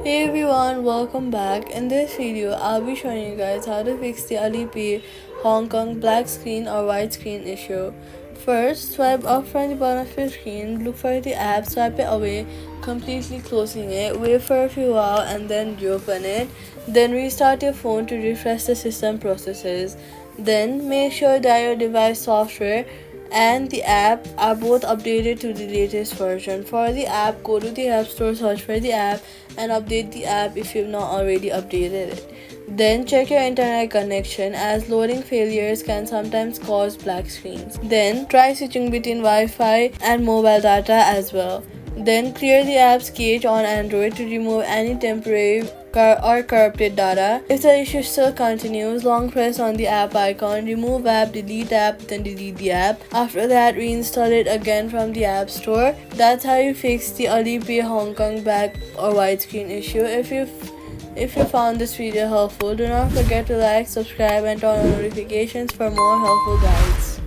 Hey everyone, welcome back. In this video, I'll be showing you guys how to fix the Alipay Hong Kong black screen or white screen issue. First, swipe up from the bottom of your screen, look for the app, swipe it away, completely closing it, wait for a few while and then reopen it. Then restart your phone to refresh the system processes. Then make sure that your device software and the app are both updated to the latest version. For the app, go to the App Store, search for the app and update the app if you've not already updated it. Then check your internet connection, as loading failures can sometimes cause black screens. Then try switching between Wi-Fi and mobile data as well. Then clear the app's cache on Android to remove any temporary or corrupted data. If the issue still continues, long press on the app icon, remove app, delete app, then delete the app. After that, reinstall it again from the App Store. That's how you fix the Alipay Hong Kong black or white screen issue. If you found this video helpful, do not forget to like, subscribe and turn on notifications for more helpful guides.